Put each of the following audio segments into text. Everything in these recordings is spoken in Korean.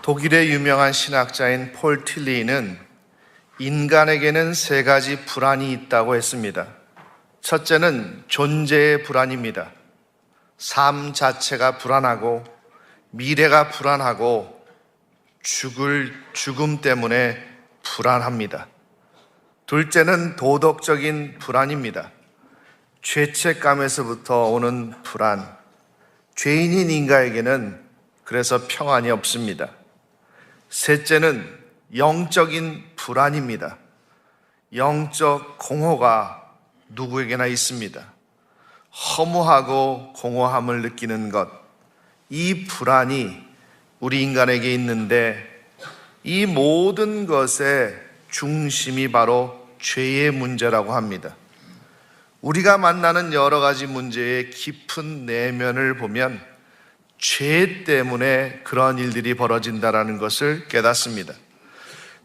독일의 유명한 신학자인 폴 틸리는 인간에게는 세 가지 불안이 있다고 했습니다. 첫째는 존재의 불안입니다. 삶 자체가 불안하고 미래가 불안하고 죽음 때문에 불안합니다. 둘째는 도덕적인 불안입니다. 죄책감에서부터 오는 불안. 죄인인 인간에게는 그래서 평안이 없습니다. 셋째는 영적인 불안입니다. 영적 공허가 누구에게나 있습니다. 허무하고 공허함을 느끼는 것, 이 불안이 우리 인간에게 있는데 이 모든 것의 중심이 바로 죄의 문제라고 합니다. 우리가 만나는 여러 가지 문제의 깊은 내면을 보면 죄 때문에 그런 일들이 벌어진다는 것을 깨닫습니다.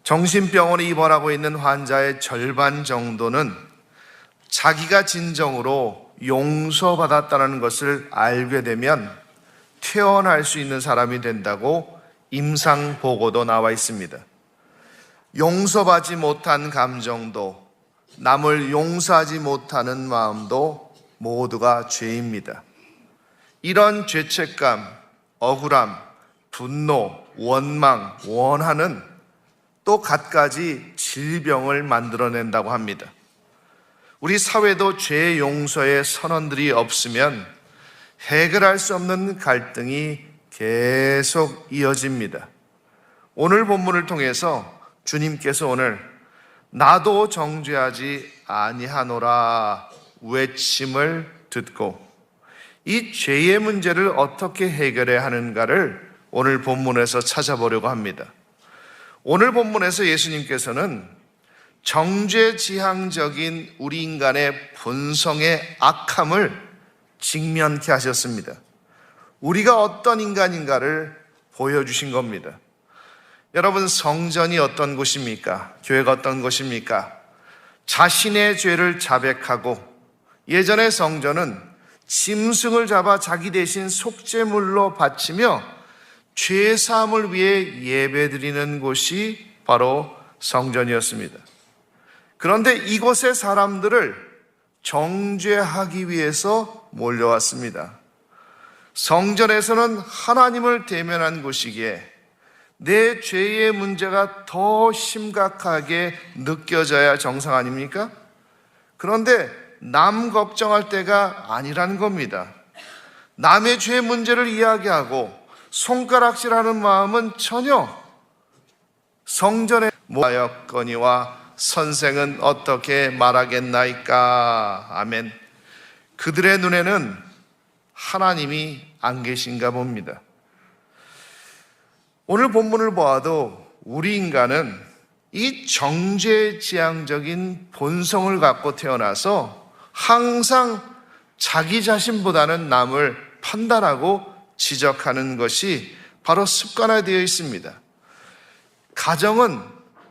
정신병원에 입원하고 있는 환자의 절반 정도는 자기가 진정으로 용서받았다는 것을 알게 되면 퇴원할 수 있는 사람이 된다고 임상보고도 나와 있습니다. 용서받지 못한 감정도, 남을 용서하지 못하는 마음도 모두가 죄입니다. 이런 죄책감, 억울함, 분노, 원망, 원한은 또 갖가지 질병을 만들어낸다고 합니다. 우리 사회도 죄 용서의 선언들이 없으면 해결할 수 없는 갈등이 계속 이어집니다. 오늘 본문을 통해서 주님께서 오늘 나도 정죄하지 아니하노라 외침을 듣고 이 죄의 문제를 어떻게 해결해야 하는가를 오늘 본문에서 찾아보려고 합니다. 오늘 본문에서 예수님께서는 정죄지향적인 우리 인간의 본성의 악함을 직면케 하셨습니다. 우리가 어떤 인간인가를 보여주신 겁니다. 여러분, 성전이 어떤 곳입니까? 교회가 어떤 곳입니까? 자신의 죄를 자백하고, 예전의 성전은 짐승을 잡아 자기 대신 속죄물로 바치며 죄사함을 위해 예배드리는 곳이 바로 성전이었습니다. 그런데 이곳의 사람들을 정죄하기 위해서 몰려왔습니다. 성전에서는 하나님을 대면한 곳이기에 내 죄의 문제가 더 심각하게 느껴져야 정상 아닙니까? 그런데 남 걱정할 때가 아니라는 겁니다. 남의 죄 문제를 이야기하고 손가락질하는 마음은 전혀 성전에 모하였거니와 선생은 어떻게 말하겠나이까. 아멘. 그들의 눈에는 하나님이 안 계신가 봅니다. 오늘 본문을 보아도 우리 인간은 이 정죄지향적인 본성을 갖고 태어나서 항상 자기 자신보다는 남을 판단하고 지적하는 것이 바로 습관화되어 있습니다. 가정은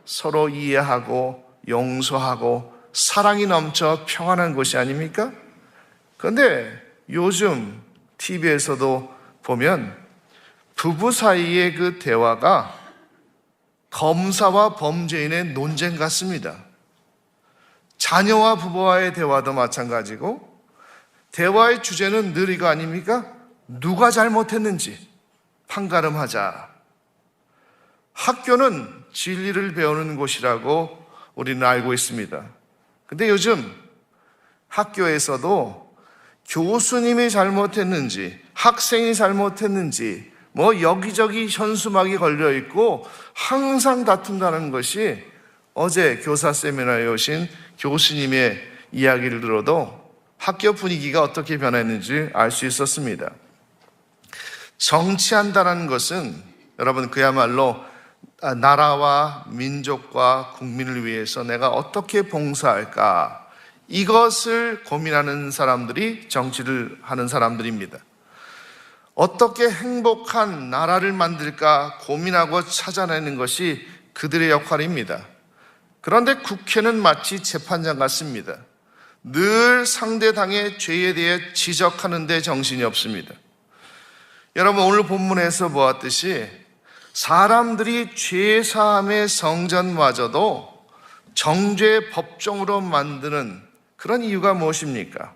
서로 이해하고 용서하고 사랑이 넘쳐 평안한 곳이 아닙니까? 그런데 요즘 TV에서도 보면 부부 사이의 그 대화가 검사와 범죄인의 논쟁 같습니다. 자녀와 부부와의 대화도 마찬가지고 대화의 주제는 늘 이거 아닙니까? 누가 잘못했는지 판가름하자. 학교는 진리를 배우는 곳이라고 우리는 알고 있습니다. 근데 요즘 학교에서도 교수님이 잘못했는지 학생이 잘못했는지 여기저기 현수막이 걸려있고 항상 다툰다는 것이 어제 교사 세미나에 오신 교수님의 이야기를 들어도 학교 분위기가 어떻게 변했는지 알 수 있었습니다. 정치한다는 것은 여러분 그야말로 나라와 민족과 국민을 위해서 내가 어떻게 봉사할까, 이것을 고민하는 사람들이 정치를 하는 사람들입니다. 어떻게 행복한 나라를 만들까 고민하고 찾아내는 것이 그들의 역할입니다. 그런데 국회는 마치 재판장 같습니다. 늘 상대당의 죄에 대해 지적하는 데 정신이 없습니다. 여러분, 오늘 본문에서 보았듯이 사람들이 죄사함의 성전마저도 정죄의 법정으로 만드는 그런 이유가 무엇입니까?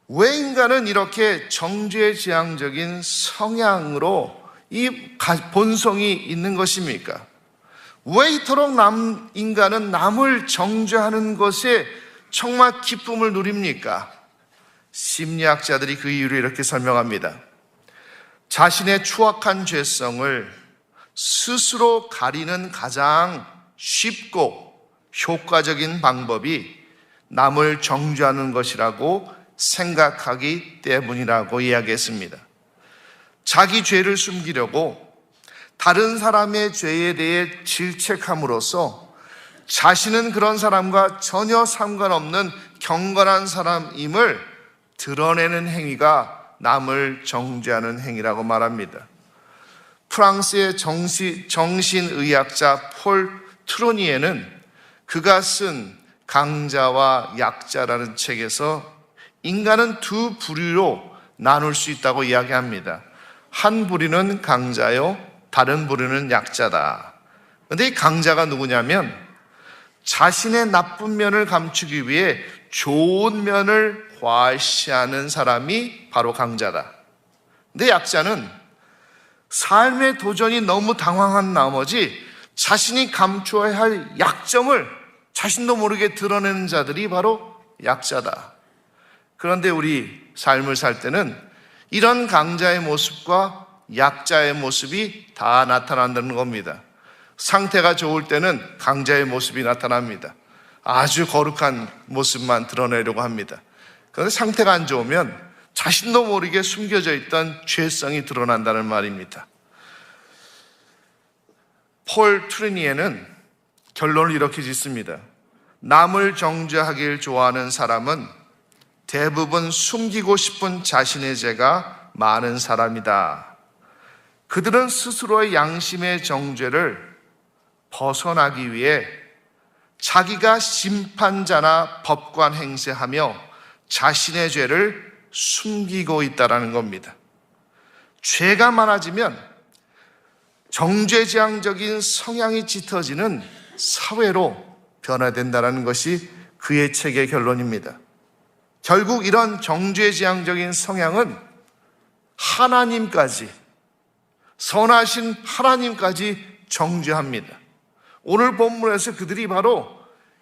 왜 인간은 이렇게 정죄지향적인 성향으로 이 본성이 있는 것입니까? 왜 이토록 인간은 남을 정죄하는 것에 정말 기쁨을 누립니까? 심리학자들이 그 이유를 이렇게 설명합니다. 자신의 추악한 죄성을 스스로 가리는 가장 쉽고 효과적인 방법이 남을 정죄하는 것이라고 생각하기 때문이라고 이야기했습니다. 자기 죄를 숨기려고 다른 사람의 죄에 대해 질책함으로써 자신은 그런 사람과 전혀 상관없는 경건한 사람임을 드러내는 행위가 남을 정죄하는 행위라고 말합니다. 프랑스의 정신의학자 폴 트로니에는 그가 쓴 강자와 약자라는 책에서 인간은 두 부류로 나눌 수 있다고 이야기합니다. 한 부류는 강자요, 다른 부류는 약자다. 그런데 이 강자가 누구냐면 자신의 나쁜 면을 감추기 위해 좋은 면을 과시하는 사람이 바로 강자다. 근데 약자는 삶의 도전이 너무 당황한 나머지 자신이 감추어야 할 약점을 자신도 모르게 드러내는 자들이 바로 약자다. 그런데 우리 삶을 살 때는 이런 강자의 모습과 약자의 모습이 다 나타난다는 겁니다. 상태가 좋을 때는 강자의 모습이 나타납니다. 아주 거룩한 모습만 드러내려고 합니다. 그런데 상태가 안 좋으면 자신도 모르게 숨겨져 있던 죄성이 드러난다는 말입니다. 폴 트루니에는 결론을 이렇게 짓습니다. 남을 정죄하길 좋아하는 사람은 대부분 숨기고 싶은 자신의 죄가 많은 사람이다. 그들은 스스로의 양심의 정죄를 벗어나기 위해 자기가 심판자나 법관 행세하며 자신의 죄를 숨기고 있다는 겁니다. 죄가 많아지면 정죄지향적인 성향이 짙어지는 사회로 변화된다는 것이 그의 책의 결론입니다. 결국 이런 정죄지향적인 성향은 하나님까지, 선하신 하나님까지 정죄합니다. 오늘 본문에서 그들이 바로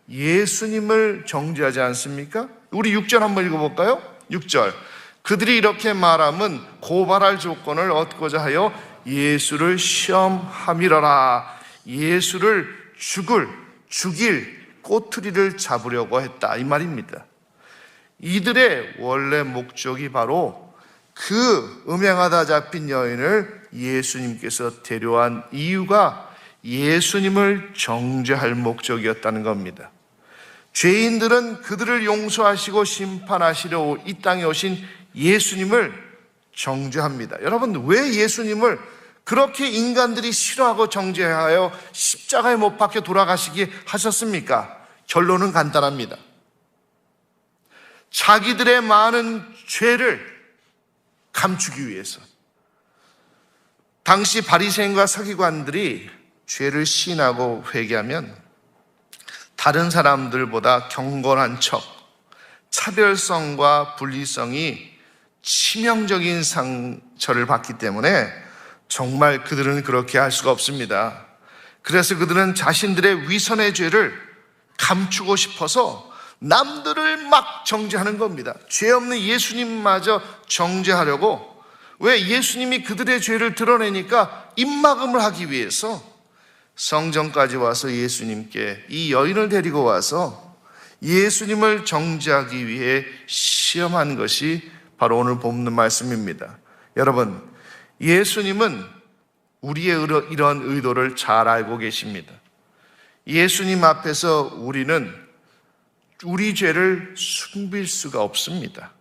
예수님을 정죄하지 않습니까? 우리 6절 한번 읽어볼까요? 6절. 그들이 이렇게 말함은 고발할 조건을 얻고자 하여 예수를 시험함이러라. 예수를 죽일 꼬투리를 잡으려고 했다. 이 말입니다. 이들의 원래 목적이 바로 그 음행하다 잡힌 여인을 예수님께서 데려온 이유가 예수님을 정죄할 목적이었다는 겁니다. 죄인들은 그들을 용서하시고 심판하시려 이 땅에 오신 예수님을 정죄합니다. 여러분, 왜 예수님을 그렇게 인간들이 싫어하고 정죄하여 십자가에 못 박혀 돌아가시게 하셨습니까? 결론은 간단합니다. 자기들의 많은 죄를 감추기 위해서. 당시 바리새인과 서기관들이 죄를 시인하고 회개하면 다른 사람들보다 경건한 척, 차별성과 분리성이 치명적인 상처를 받기 때문에 정말 그들은 그렇게 할 수가 없습니다. 그래서 그들은 자신들의 위선의 죄를 감추고 싶어서 남들을 막 정죄하는 겁니다. 죄 없는 예수님마저 정죄하려고. 왜? 예수님이 그들의 죄를 드러내니까 입막음을 하기 위해서 성전까지 와서 예수님께 이 여인을 데리고 와서 예수님을 정죄하기 위해 시험한 것이 바로 오늘 본문 말씀입니다. 여러분, 예수님은 우리의 이런 의도를 잘 알고 계십니다. 예수님 앞에서 우리는 우리 죄를 숨길 수가 없습니다.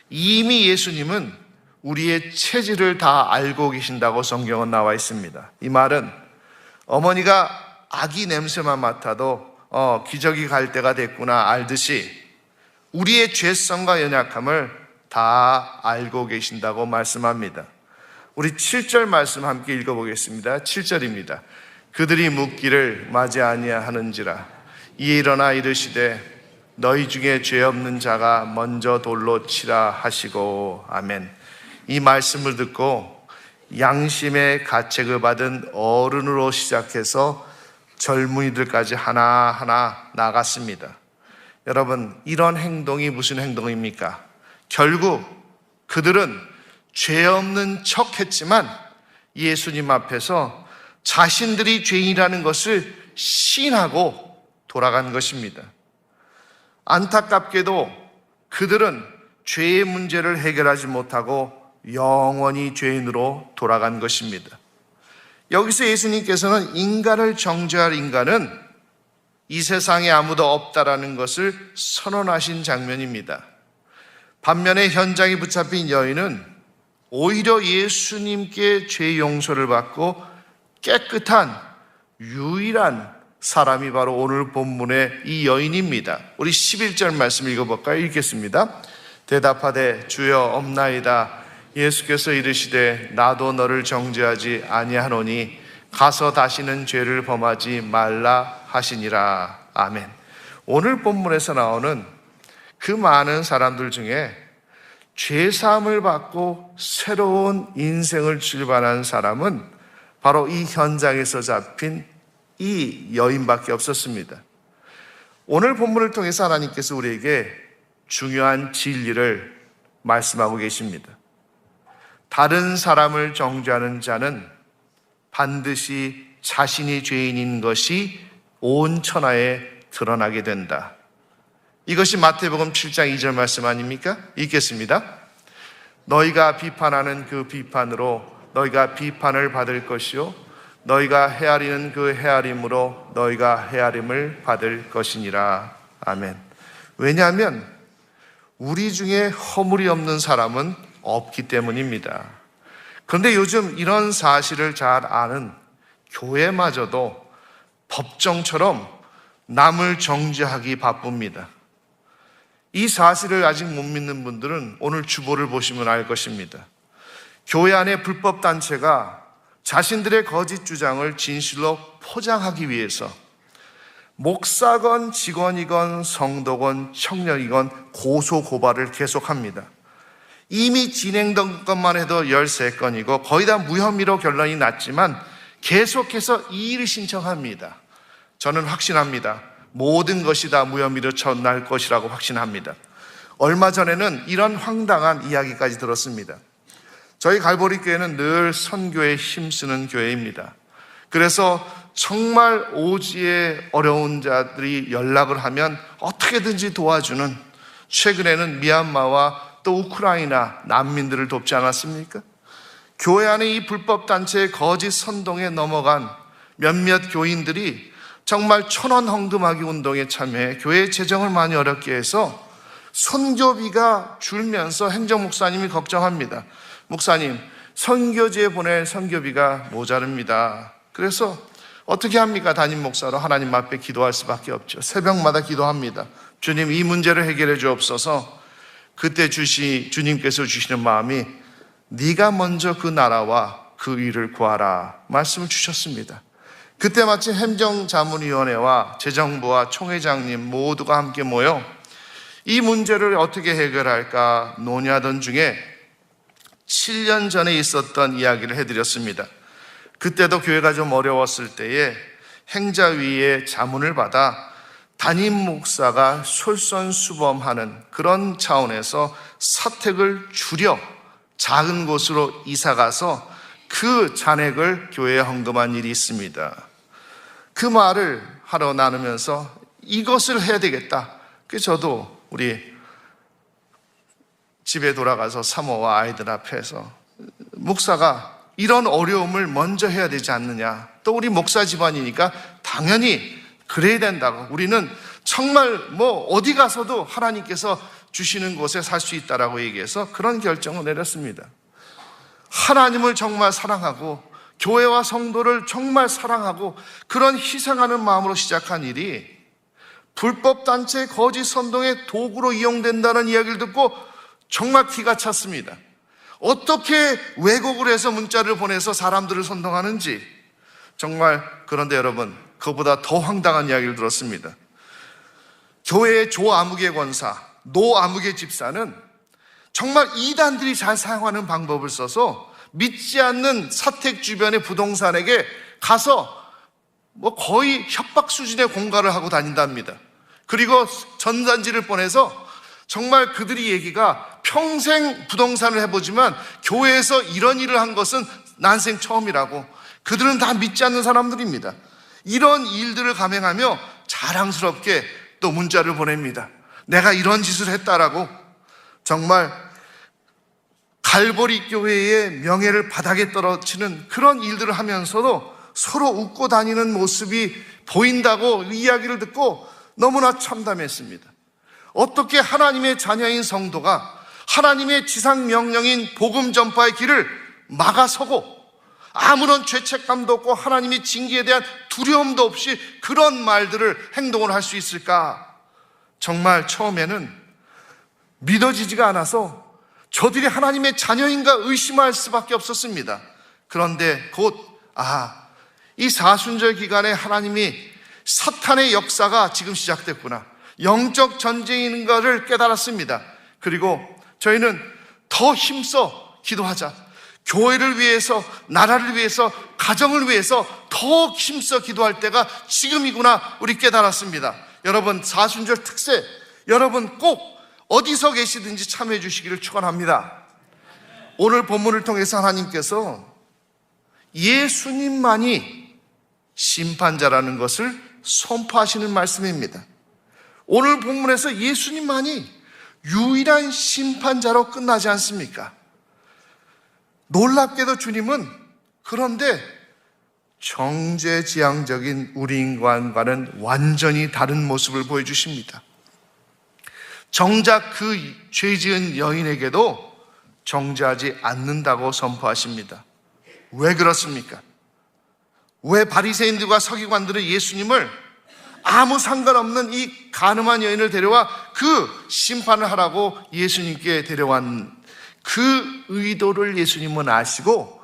이미 예수님은 우리의 체질을 다 알고 계신다고 성경은 나와 있습니다. 이 말은 어머니가 아기 냄새만 맡아도 기저귀 갈 때가 됐구나 알듯이 우리의 죄성과 연약함을 다 알고 계신다고 말씀합니다. 우리 7절 말씀 함께 읽어보겠습니다. 7절입니다. 그들이 묻기를 맞이 아니하는지라 이에 일어나 이르시되 너희 중에 죄 없는 자가 먼저 돌로 치라 하시고 아멘. 이 말씀을 듣고 양심의 가책을 받은 어른으로 시작해서 젊은이들까지 하나하나 나갔습니다. 여러분, 이런 행동이 무슨 행동입니까? 결국 그들은 죄 없는 척 했지만 예수님 앞에서 자신들이 죄인이라는 것을 시인하고 돌아간 것입니다. 안타깝게도 그들은 죄의 문제를 해결하지 못하고 영원히 죄인으로 돌아간 것입니다. 여기서 예수님께서는 인간을 정죄할 인간은 이 세상에 아무도 없다라는 것을 선언하신 장면입니다. 반면에 현장에 붙잡힌 여인은 오히려 예수님께 죄 용서를 받고 깨끗한 유일한 사람이 바로 오늘 본문의 이 여인입니다. 우리 11절 말씀 읽어볼까요? 읽겠습니다. 대답하되 주여 없나이다. 예수께서 이르시되 나도 너를 정죄하지 아니하노니 가서 다시는 죄를 범하지 말라 하시니라. 아멘. 오늘 본문에서 나오는 그 많은 사람들 중에 죄사함을 받고 새로운 인생을 출발한 사람은 바로 이 현장에서 잡힌 이 여인밖에 없었습니다. 오늘 본문을 통해서 하나님께서 우리에게 중요한 진리를 말씀하고 계십니다. 다른 사람을 정죄하는 자는 반드시 자신이 죄인인 것이 온 천하에 드러나게 된다. 이것이 마태복음 7장 2절 말씀 아닙니까? 읽겠습니다. 너희가 비판하는 그 비판으로 너희가 비판을 받을 것이요 너희가 헤아리는 그 헤아림으로 너희가 헤아림을 받을 것이니라. 아멘. 왜냐하면 우리 중에 허물이 없는 사람은 없기 때문입니다. 그런데 요즘 이런 사실을 잘 아는 교회마저도 법정처럼 남을 정죄하기 바쁩니다. 이 사실을 아직 못 믿는 분들은 오늘 주보를 보시면 알 것입니다. 교회 안에 불법단체가 자신들의 거짓 주장을 진실로 포장하기 위해서 목사건 직원이건 성도건 청년이건 고소고발을 계속합니다. 이미 진행된 것만 해도 13건이고 거의 다 무혐의로 결론이 났지만 계속해서 이의를 신청합니다. 저는 확신합니다. 모든 것이 다 무혐의로 날 것이라고 확신합니다. 얼마 전에는 이런 황당한 이야기까지 들었습니다. 저희 갈보리 교회는 늘 선교에 힘쓰는 교회입니다. 그래서 정말 오지에 어려운 자들이 연락을 하면 어떻게든지 도와주는, 최근에는 미얀마와 또 우크라이나 난민들을 돕지 않았습니까? 교회 안에 이 불법단체의 거짓 선동에 넘어간 몇몇 교인들이 정말 천원 헌금하기 운동에 참여해 교회의 재정을 많이 어렵게 해서 선교비가 줄면서 행정목사님이 걱정합니다. 목사님, 선교지에 보낼 선교비가 모자릅니다. 그래서 어떻게 합니까? 담임 목사로 하나님 앞에 기도할 수밖에 없죠. 새벽마다 기도합니다. 주님, 이 문제를 해결해 주옵소서. 그때 주님께서 주시는 마음이 네가 먼저 그 나라와 그 일을 구하라 말씀을 주셨습니다. 그때 마침 행정자문위원회와 재정부와 총회장님 모두가 함께 모여 이 문제를 어떻게 해결할까 논의하던 중에 7년 전에 있었던 이야기를 해드렸습니다. 그때도 교회가 좀 어려웠을 때에 행자위의 자문을 받아 담임 목사가 솔선수범하는 그런 차원에서 사택을 줄여 작은 곳으로 이사가서 그 잔액을 교회에 헌금한 일이 있습니다. 그 말을 하러 나누면서 이것을 해야 되겠다. 그래서 저도 우리 집에 돌아가서 사모와 아이들 앞에서 목사가 이런 어려움을 먼저 해야 되지 않느냐. 또 우리 목사 집안이니까 당연히 그래야 된다고. 우리는 정말 어디 가서도 하나님께서 주시는 곳에 살 수 있다라고 얘기해서 그런 결정을 내렸습니다. 하나님을 정말 사랑하고 교회와 성도를 정말 사랑하고 그런 희생하는 마음으로 시작한 일이 불법단체 거짓 선동의 도구로 이용된다는 이야기를 듣고 정말 기가 찼습니다. 어떻게 왜곡을 해서 문자를 보내서 사람들을 선동하는지. 정말, 그런데 여러분, 그보다 더 황당한 이야기를 들었습니다. 교회의 조아무개 권사, 노아무개 집사는 정말 이단들이 잘 사용하는 방법을 써서 믿지 않는 사택 주변의 부동산에게 가서 거의 협박 수준의 공갈을 하고 다닌답니다. 그리고 전단지를 보내서 정말 그들이 얘기가 평생 부동산을 해보지만 교회에서 이런 일을 한 것은 난생 처음이라고, 그들은 다 믿지 않는 사람들입니다. 이런 일들을 감행하며 자랑스럽게 또 문자를 보냅니다. 내가 이런 짓을 했다라고. 정말 갈보리 교회의 명예를 바닥에 떨어뜨리는 그런 일들을 하면서도 서로 웃고 다니는 모습이 보인다고 이야기를 듣고 너무나 참담했습니다. 어떻게 하나님의 자녀인 성도가 하나님의 지상 명령인 복음 전파의 길을 막아서고 아무런 죄책감도 없고 하나님의 징계에 대한 두려움도 없이 그런 말들을, 행동을 할 수 있을까? 정말 처음에는 믿어지지가 않아서 저들이 하나님의 자녀인가 의심할 수밖에 없었습니다. 그런데 곧 이 사순절 기간에 하나님이 사탄의 역사가 지금 시작됐구나, 영적 전쟁인가를 깨달았습니다. 그리고 저희는 더 힘써 기도하자, 교회를 위해서, 나라를 위해서, 가정을 위해서 더 힘써 기도할 때가 지금이구나 우리 깨달았습니다. 여러분, 사순절 특세, 여러분 꼭 어디서 계시든지 참여해 주시기를 축원합니다. 오늘 본문을 통해서 하나님께서 예수님만이 심판자라는 것을 선포하시는 말씀입니다. 오늘 본문에서 예수님만이 유일한 심판자로 끝나지 않습니까? 놀랍게도 주님은 그런데 정죄지향적인 우리 인간과는 완전히 다른 모습을 보여주십니다. 정작 그 죄 지은 여인에게도 정죄하지 않는다고 선포하십니다. 왜 그렇습니까? 왜 바리새인들과 서기관들은 예수님을 아무 상관없는 이 간음한 여인을 데려와 그 심판을 하라고 예수님께 데려온 그 의도를 예수님은 아시고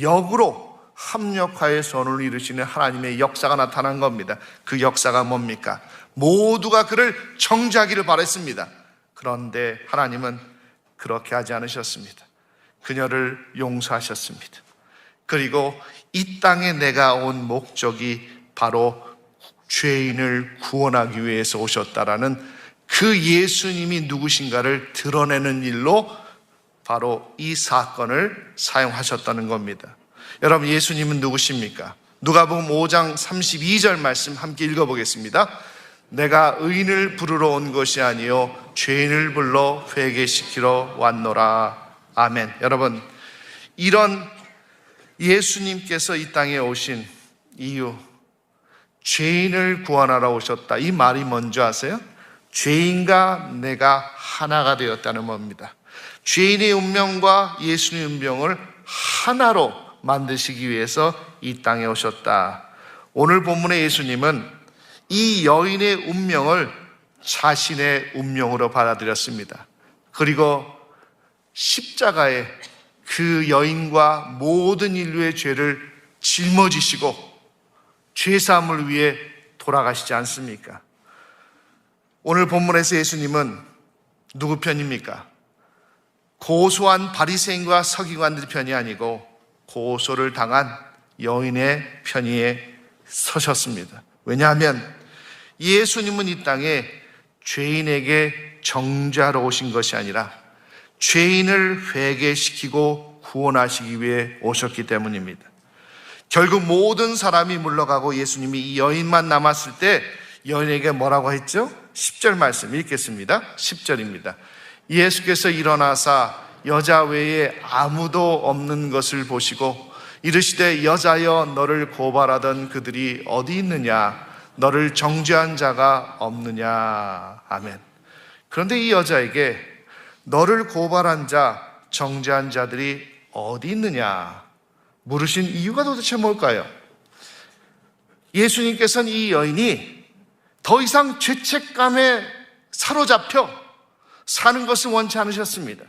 역으로 합력하여 선을 이루시는 하나님의 역사가 나타난 겁니다. 그 역사가 뭡니까? 모두가 그를 정죄하기를 바랬습니다. 그런데 하나님은 그렇게 하지 않으셨습니다. 그녀를 용서하셨습니다. 그리고 이 땅에 내가 온 목적이 바로 죄인을 구원하기 위해서 오셨다라는 그 예수님이 누구신가를 드러내는 일로 바로 이 사건을 사용하셨다는 겁니다. 여러분, 예수님은 누구십니까? 누가복음 5장 32절 말씀 함께 읽어보겠습니다. 내가 의인을 부르러 온 것이 아니요 죄인을 불러 회개시키러 왔노라. 아멘. 여러분, 이런 예수님께서 이 땅에 오신 이유, 죄인을 구원하러 오셨다, 이 말이 뭔지 아세요? 죄인과 내가 하나가 되었다는 겁니다. 죄인의 운명과 예수님의 운명을 하나로 만드시기 위해서 이 땅에 오셨다. 오늘 본문의 예수님은 이 여인의 운명을 자신의 운명으로 받아들였습니다. 그리고 십자가에 그 여인과 모든 인류의 죄를 짊어지시고 죄사함을 위해 돌아가시지 않습니까? 오늘 본문에서 예수님은 누구 편입니까? 고소한 바리새인과 서기관들 편이 아니고 고소를 당한 여인의 편에 서셨습니다. 왜냐하면 예수님은 이 땅에 죄인에게 정죄하러 오신 것이 아니라 죄인을 회개시키고 구원하시기 위해 오셨기 때문입니다. 결국 모든 사람이 물러가고 예수님이 이 여인만 남았을 때 여인에게 뭐라고 했죠? 10절 말씀 읽겠습니다. 10절입니다. 예수께서 일어나사 여자 외에 아무도 없는 것을 보시고 이르시되 여자여 너를 고발하던 그들이 어디 있느냐? 너를 정죄한 자가 없느냐? 아멘. 그런데 이 여자에게 너를 고발한 자, 정죄한 자들이 어디 있느냐 물으신 이유가 도대체 뭘까요? 예수님께서는 이 여인이 더 이상 죄책감에 사로잡혀 사는 것을 원치 않으셨습니다.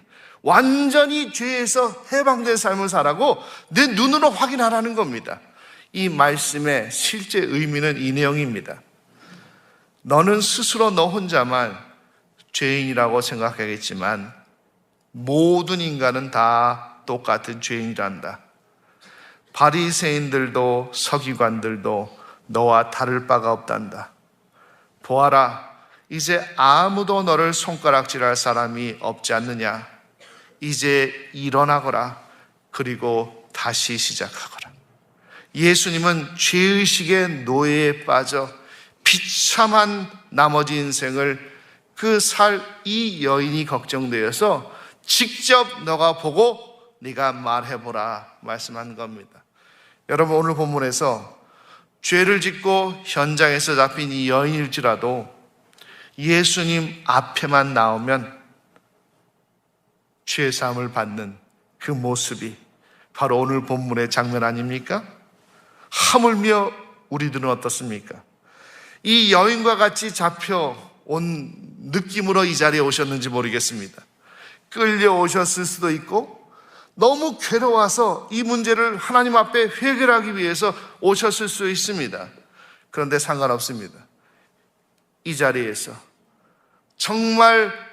완전히 죄에서 해방된 삶을 살라고 내 눈으로 확인하라는 겁니다. 이 말씀의 실제 의미는 이 내용입니다. 너는 스스로 너 혼자만 죄인이라고 생각하겠지만 모든 인간은 다 똑같은 죄인이란다. 바리새인들도 서기관들도 너와 다를 바가 없단다. 보아라, 이제 아무도 너를 손가락질할 사람이 없지 않느냐. 이제 일어나거라. 그리고 다시 시작하거라. 예수님은 죄의식의 노예에 빠져 비참한 나머지 인생을 이 여인이 걱정되어서 직접 너가 보고 네가 말해보라 말씀한 겁니다. 여러분, 오늘 본문에서 죄를 짓고 현장에서 잡힌 이 여인일지라도 예수님 앞에만 나오면 죄사함을 받는 그 모습이 바로 오늘 본문의 장면 아닙니까? 하물며 우리들은 어떻습니까? 이 여인과 같이 잡혀온 느낌으로 이 자리에 오셨는지 모르겠습니다. 끌려오셨을 수도 있고 너무 괴로워서 이 문제를 하나님 앞에 해결하기 위해서 오셨을 수 있습니다. 그런데 상관없습니다. 이 자리에서 정말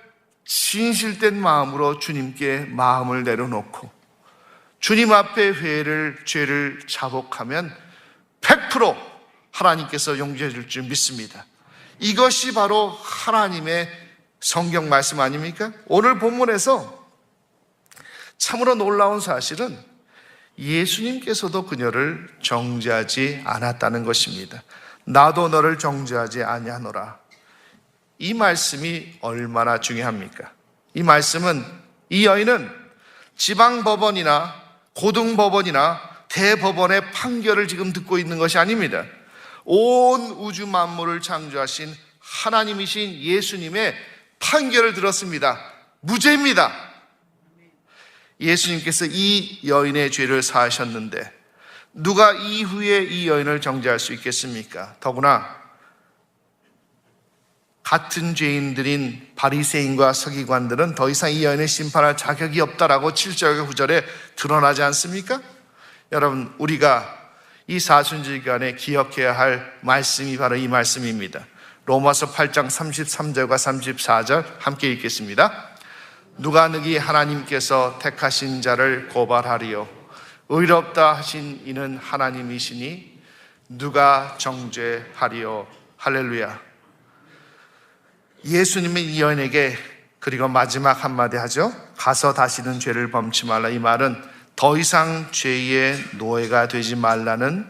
진실된 마음으로 주님께 마음을 내려놓고 주님 앞에 죄를 자복하면 100% 하나님께서 용서해 줄 줄 믿습니다. 이것이 바로 하나님의 성경 말씀 아닙니까? 오늘 본문에서 참으로 놀라운 사실은 예수님께서도 그녀를 정죄하지 않았다는 것입니다. 나도 너를 정죄하지 아니하노라. 이 말씀이 얼마나 중요합니까? 이 말씀은, 이 여인은 지방법원이나 고등법원이나 대법원의 판결을 지금 듣고 있는 것이 아닙니다. 온 우주 만물을 창조하신 하나님이신 예수님의 판결을 들었습니다. 무죄입니다. 예수님께서 이 여인의 죄를 사하셨는데 누가 이후에 이 여인을 정죄할 수 있겠습니까? 더구나 같은 죄인들인 바리새인과 서기관들은 더 이상 이 여인을 심판할 자격이 없다라고 7절과 9절에 드러나지 않습니까? 여러분, 우리가 이 사순절기간에 기억해야 할 말씀이 바로 이 말씀입니다. 로마서 8장 33절과 34절 함께 읽겠습니다. 누가 너희 하나님께서 택하신 자를 고발하리요 의롭다 하신 이는 하나님이시니 누가 정죄하리요. 할렐루야. 예수님은 이 여인에게 그리고 마지막 한마디 하죠. 가서 다시는 죄를 범치 말라. 이 말은 더 이상 죄의 노예가 되지 말라는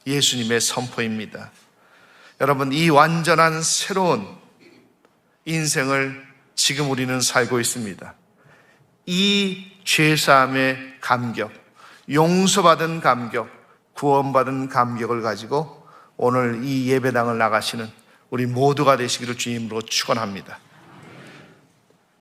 예수님의 선포입니다. 여러분, 이 완전한 새로운 인생을 지금 우리는 살고 있습니다. 이 죄사함의 감격, 용서받은 감격, 구원받은 감격을 가지고 오늘 이 예배당을 나가시는 우리 모두가 되시기를 주님으로 축원합니다.